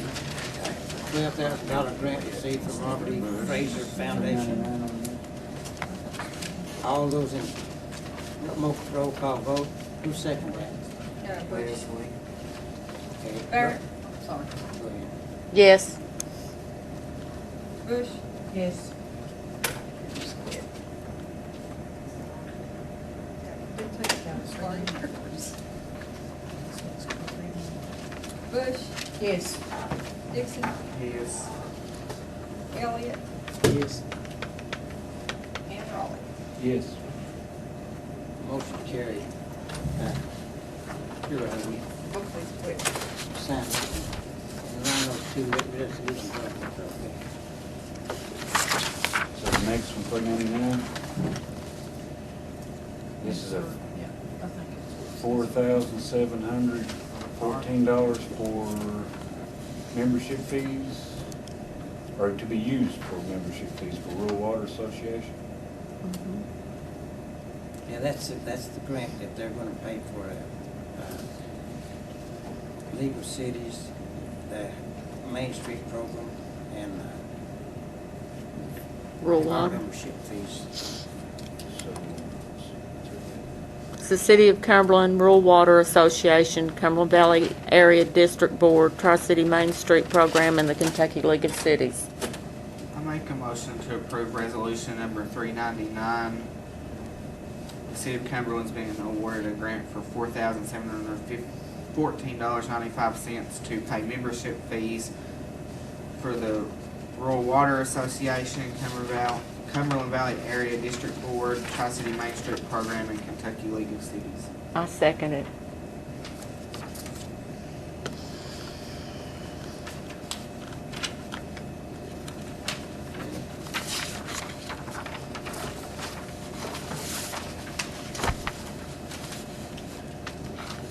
$12,000 grant received from Robert E. Fraser Foundation. All those in, roll call vote. Who seconded that? Yeah, Bush, Okay. Barrett, sorry, Go ahead. Yes. Bush, yes. sorry. Bush, Yes. Dixon, Yes. Elliott, Yes. and Raleigh. Yes. Motion carried. Here, Amy, Hopefully it's quick. sign it. And around those two resolutions, okay. So the next one, 399. This is a Yeah, I think it's. $4,714 for membership fees, or to be used for membership fees for Rural Water Association. Yeah, that's the grant that they're gonna pay for League of Cities, the Main Street program, and Rural our water. membership fees. It's the City of Cumberland, Rural Water Association, Cumberland Valley Area District Board, Tri-City Main Street Program, and the Kentucky League of Cities. I make a motion to approve resolution number 399. The city of Cumberland's being awarded a grant for $4,714.95 to pay membership fees for the Rural Water Association, Cumberland Valley Area District Board, Tri-City Main Street Program, and Kentucky League of Cities. I second it.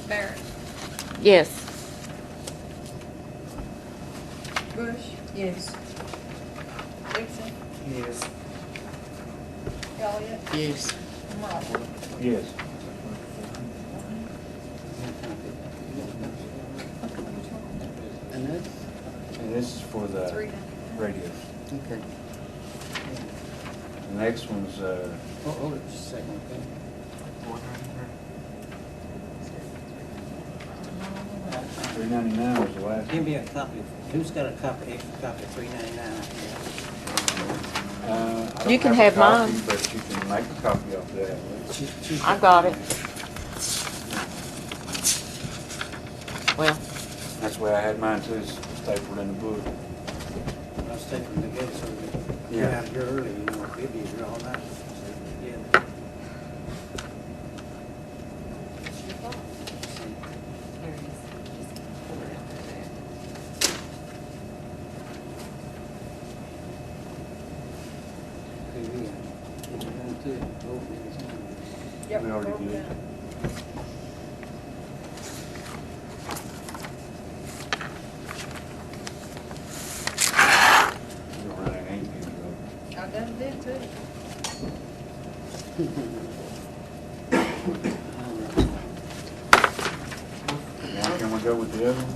Barrett, Yes. Bush, Yes. Dixon, Yes. Elliott, Yes. and Raleigh. Yes. And that? And this is for the 399. radios. Okay. The next one's, Hold it just a second, okay? 399 was the last. Give me a copy. Who's got a copy, extra copy of 399? I don't You can a have copy, mine. But you can make a copy of that. I got it. Well, That's the way I had mine too, is stapled in the book. I was taking them together so that Yeah. you're out here early, you know, we'll be here all night. Yeah. Okay, we're going to vote for this one. Yep, We already broke did. down. You don't run out of ink, you go. I done did too. Now can we go with the other one?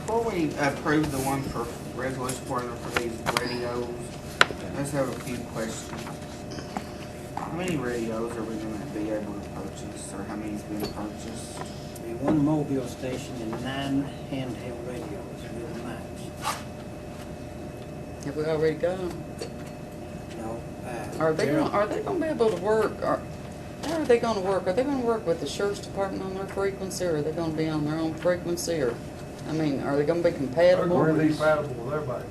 Before we approve the one for resolution for these radios, let's have a few questions. How many radios are we gonna be able to purchase, or how many's been purchased? Be one mobile station and 9 handheld radios with the mics. Have we already got them? No. Are they gonna be able to work, or how are they gonna work? Are they gonna work with the sheriff's department on their frequency, or are they gonna be on their own frequency, or, I mean, are they gonna be They're compatible? going to be compatible with everybody.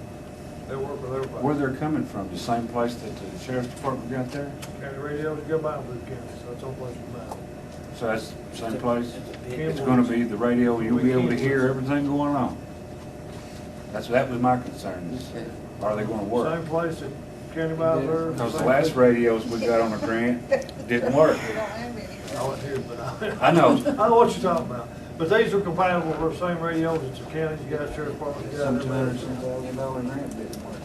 They work with everybody. Where they're coming from, the same place that the sheriff's department got there? County radios, you go buy them through the county, so it's on place you buy them. So that's the same place? It's It's gonna be the radio, you'll be able to hear everything going on. That was my concern, is Okay. are they gonna work? Same place that county buys theirs. Because the same last place- radios we got on the grant didn't work. We don't have any. I wasn't here, but I know. I know what you're talking about. But these are compatible for the same radios that the counties, you got sheriff's department, you got Some everybody. $200,000 grant didn't work.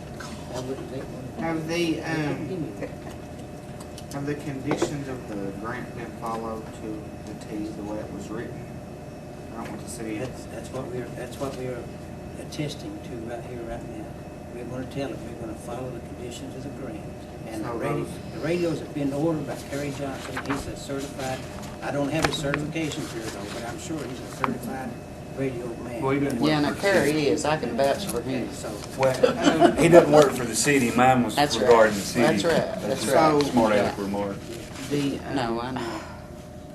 Have the conditions of the grant been followed to the T the way it was written? I don't want the city. That's what we're attesting to right here, right now. We're gonna tell them, we're gonna follow the conditions of the grant. And So the radios have been ordered by Terry Johnson, he's a certified, I don't have his certifications here though, but I'm sure he's a certified radio man. Well, he doesn't work Yeah, now for the Kerry city. is, I can vouch for him. So, Well, he doesn't work for the city, mine was That's right. regarding the city. That's right. That's just right. a Smart Yeah. aleck remark. The, No, I know.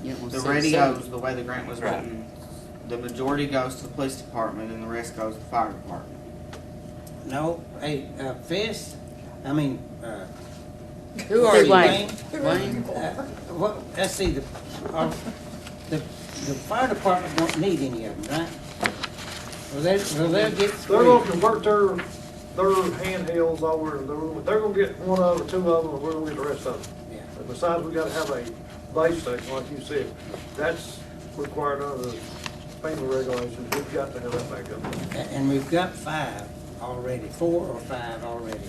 You don't want the to see radios, the way the grant was Right. written, the majority goes to the police department and the rest goes to the fire department. no, hey, Fess, I mean, Who are you? Wayne. Wayne? let's see, the fire department don't need any of them, right? Will they get They're three? gonna convert their handhelds over, they're gonna get one of them or two of them, and we're gonna get the rest of them. Yeah. And besides, we gotta have a base station, like you said. That's required under the FEMA regulations. We've got to have that back up. And we've got 5 already, 4 or 5 already.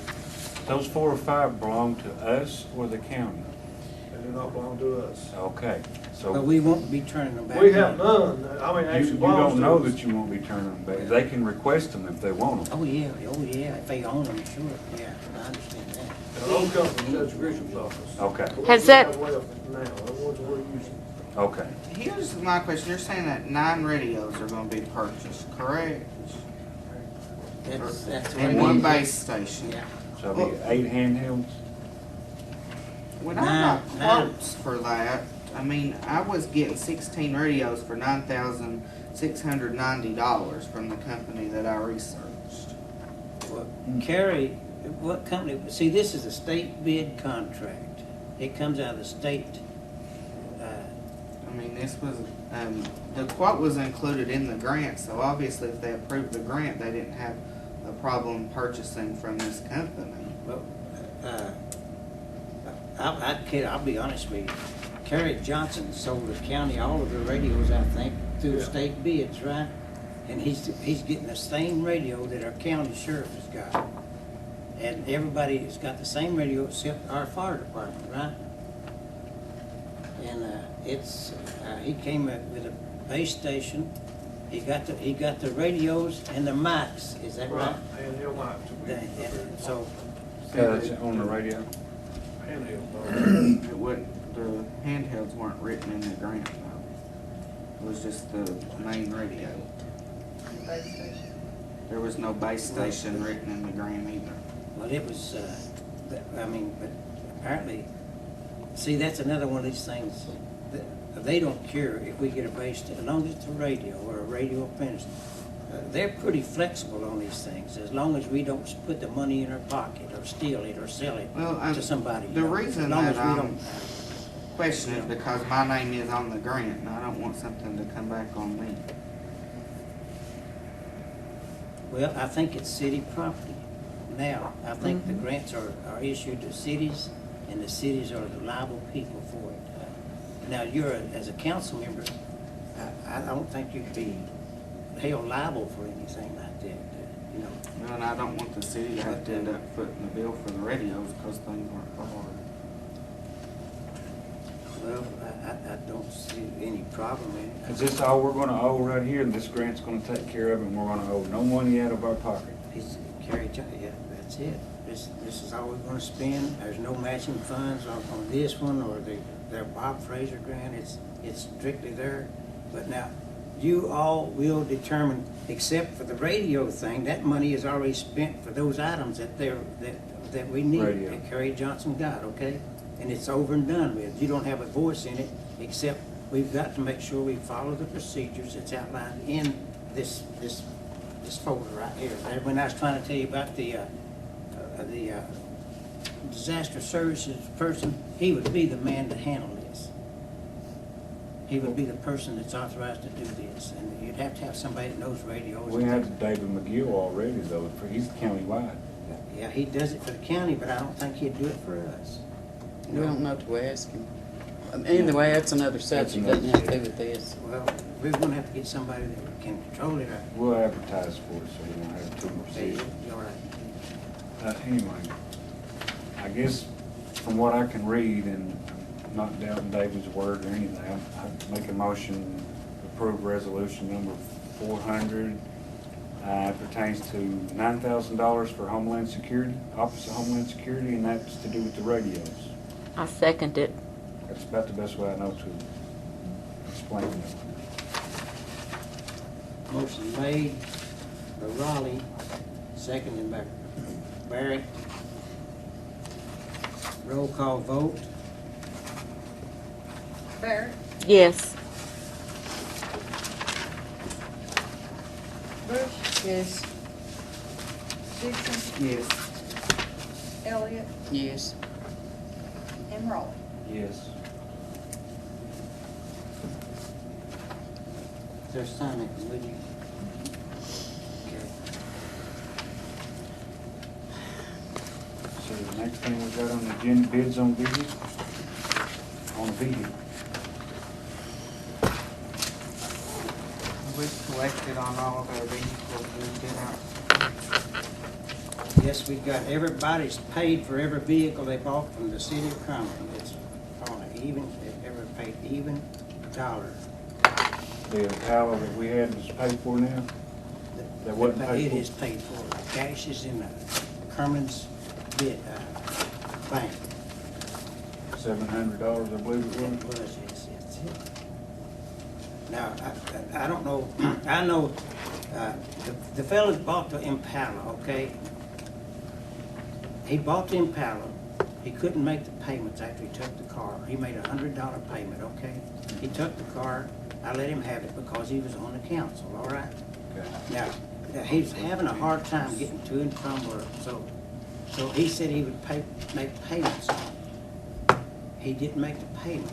Those 4 or 5 belong to us or the county? They do not belong to us. Okay, So But we won't be turning them back. We have in. none, I mean, you actually. don't know Boggs that you won't be turning them back. They can request them if they want them. Oh, yeah, if they own them, sure, yeah, I understand that. does. The old company, Judge Grisham's office. Okay, The ones Has we that- have left now, the ones we're using. okay. Here's my question, you're saying that 9 radios are gonna be purchased, correct? That's what And it one is. base station? Yeah. So it'll be 8 handhelds? When I Nine. got quotes for that, I mean, I was getting 16 radios for $9,690 from the company that I researched. Well, Kerry, what company, see, this is a state bid contract. It comes out of the state, I mean, this was, the quote was included in the grant, so obviously if they approved the grant, they didn't have a problem purchasing from this company. well, I'll be honest with you. Kerry Johnson sold the county all of the radios, I think, through Yeah. state bids, right? And he's getting the same radio that our county sheriff has got. And everybody has got the same radio except our fire department, right? And he came up with a base station. He got the radios and the mics. Is that right? And he'll might. So That's on the radio? It wouldn't, the handhelds weren't written in the grant though. It was just the main radio. Base station. There was no base station written in the grant either. well, it was. But apparently, see, that's another one of these things. That they don't care if we get a base station, as long as it's a radio or a radio apprentice. They're pretty flexible on these things, as long as we don't put the money in our pocket or steal it or sell it Well, to somebody. the reason as long that as we I'm don't. questioning is because my name is on the grant and I don't want something to come back on me. Well, I think it's city property. Now, I think the grants are issued to cities, and the cities are the liable people for it. Now, as a council member, I don't think you'd be held liable for anything like that, you know. Well, and I don't want the city to have to end up footing the bill for the radios because things weren't covered. Well, I don't see any problem in it. Is this all we're gonna owe right here, and this grant's gonna take care of it, and we're gonna owe no money out of our pocket? It's yeah, that's it. This is all we're gonna spend. There's no matching funds on this one or their Bob Fraser grant. It's strictly there. But now, you all will determine, except for the radio thing, that money is already spent for those items that we need, Radio. that Kerry Johnson got, okay? And it's over and done with. You don't have a voice in it, except we've got to make sure we follow the procedures that's outlined in this folder right here. When I was trying to tell you about the disaster services person, he would be the man to handle this. He would be the person that's authorized to do this, and you'd have to have somebody that knows radios. We have David McGill already though, he's countywide. Yeah, he does it for the county, but I don't think he'd do it for us. We don't know to ask him. Anyway, that's another subject, doesn't have to do with this. Well, we're gonna have to get somebody that can control it. We'll advertise for it, so we won't have two more Okay, seasons. all right. Anyway, I guess from what I can read, and I'm not doubting David's word or anything, I'd make a motion to approve resolution number 400. Pertains to $9,000 for Homeland Security, Office of Homeland Security, and that's to do with the radios. I second it. That's about the best way I know to explain it. Motion made by Raleigh, seconded by Barrett. Roll call vote. Barrett, Yes. Bush, Yes. Dixon, Yes. Elliott, Yes. and Raleigh. Yes. There's sign it, would you? Okay. So the next thing we got on the agenda, bids on vehicle. On vehicle. We've collected on all of our vehicles we've been out. Yes, we've got, everybody's paid for every vehicle they bought from the city of Cumberland. It's on an even, they've ever paid even dollar. The Impala that we had was paid for now? That wasn't paid It for? is paid for. Cash is in Cumberland's bid, bank. $700, I believe it It was. was, yes. Now, I don't know, I know, the fellow that bought the Impala, okay? He bought the Impala, he couldn't make the payments after he took the car. He made $100 payment, okay? He took the car, I let him have it because he was on the council, all right? Okay. Now, he's having a hard time getting to and from work, so he said he would make payments on it. He didn't make the payment,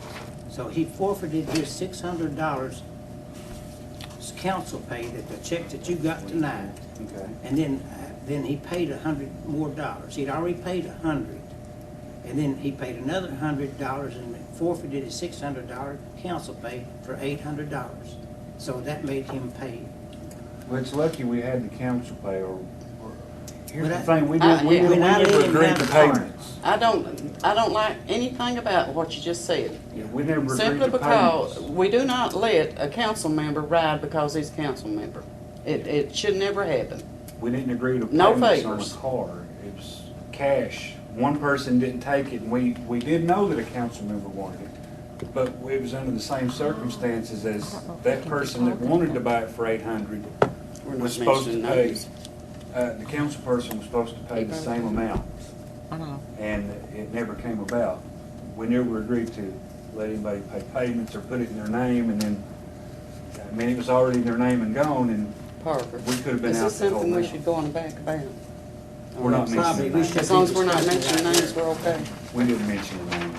so he forfeited his $600 council pay, that the check that you got tonight, Okay. and then he paid $100 more. He'd already paid $100, and then he paid another $100 and forfeited his $600 council pay for $800. So that made him pay. Well, it's lucky we had the council pay, or here's But the I- thing, we yeah. never When I let him agreed have to the car. payments. I don't like anything about what you just said. Yeah, we never agreed Simply to because payments. we do not let a council member ride because he's a council member. It should never happen. We didn't agree to No payments on favors. the car. It was cash. One person didn't take it, and we did know that a council member wanted it. But it was under the same circumstances as that person that wanted to buy it for $800 We're not was supposed to mentioning pay. names. The council person was supposed to pay the same amount, I know. and it never came about. We never agreed to let anybody pay payments or put it in their name, and then, I mean, it was already in their name and gone, and Parker. we could have been Is out this the whole something we amount. should go on the back about? We're not Probably mentioning we names. should As long as be we're not discussing mentioning that names, here. we're okay. We didn't mention the name.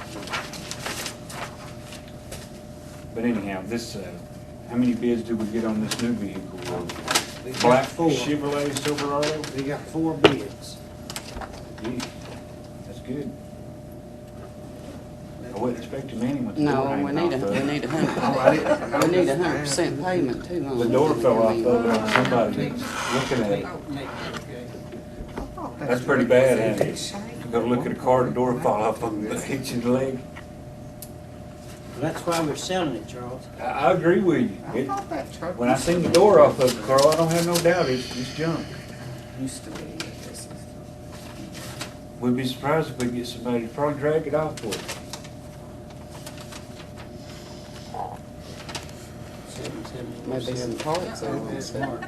But anyhow, this, how many bids did we get on this new vehicle? We got Black 4. Chevrolet Silverado? We got 4 bids. Gee, that's good. I wasn't expecting many with the door No, we hanging need off a, of we it. need a Oh, I didn't hundred, know we need this. 100% payment too. on The it. door fell off I mean, of it on somebody that's looking at it. That's pretty bad, ain't it? You go look at a car, the door fall off of it, hit you in the leg. That's why we're selling it, Charles. I agree with you. I It- thought that truck When I seen the door off of it, Carl, I don't have no doubt it's junk. used to be. This is We'd be surprised if we get somebody to probably drag it off for it. Maybe some parts there and That's stuff.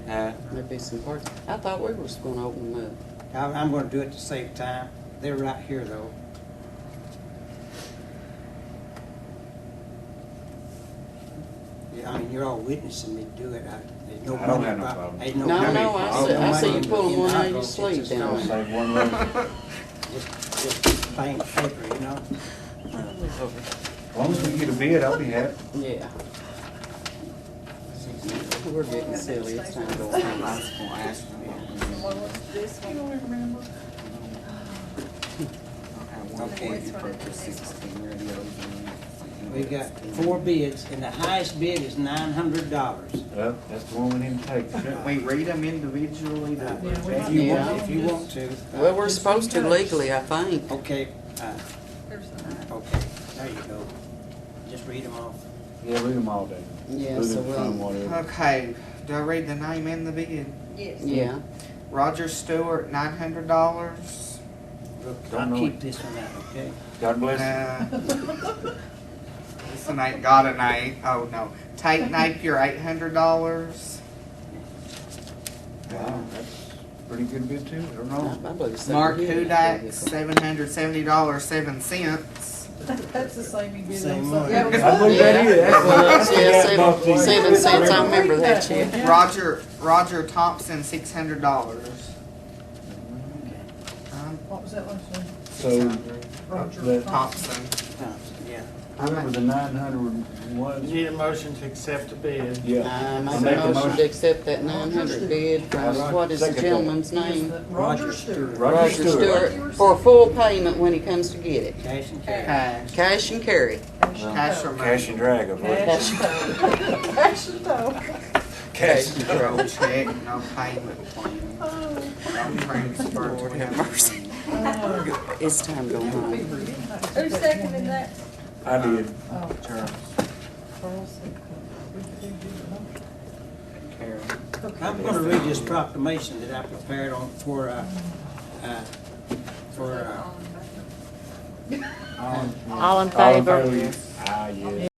smart. Maybe some parts. I thought we were just gonna open them up. I'm gonna do it to save time. They're right here, though. Yeah, I mean, you're all witnessing me do it. There's no I don't money have no about- problem. There's No, money- no, I see you pulling one out of your sleeve down I'll there. save one leg. Just plain paper, you know? As long as we get a bid, I'll be happy. Yeah. We're getting silly, it's time to go I home. was gonna ask you. What was this one? Okay. You purchased 16 radios and. We got 4 bids, and the highest bid is $900. Well, that's the one we need to take. Shouldn't we read them individually? Yeah, we If might- you Yeah. want, if you want to. Well, we're supposed to legally, I think. Okay, There's the okay, there you go. Just read them off. Yeah, read them all, David. Yeah, Read so them from we'll, whatever. Okay, do I read the name in the bid? Yes. yeah. Roger Stewart, $900. Look, Don't I'll know keep it. this one out, okay? God bless you. This one ain't got an 8. Oh, no. Tate Napier, $800. Wow, that's a pretty good bid too. I don't know. I believe so. Mark Yeah. Hudak, $770.07. That's the same you did Same on one. Sunday. I believe that is. That's what Yeah, I forgot about these. 7 cents, I remember that, yeah. Roger Thompson, $600. What was that last one? So, Roger the- Thompson. Thompson, yeah. whatever the 900 was. You need a motion to accept the bid. Yeah. I make a motion to accept that 900 bid from, what is the Second that. gentleman's name? Roger Stewart. Roger Stewart. For full payment when he comes to get it. Cash and carry. Cash. Cash and carry. Cash or money. Cash and drag, I believe. Cash and tow. Cash and tow. Cash and drag. No check, no payment plan. No transfer. Lord have mercy. It's time to go home. Who seconded that? I did. Oh, Charles, Charles said, we could do the motion. Karen. I'm gonna read this proclamation that I prepared for, All in favor? All in All in All in favor? favor? Ah, yes.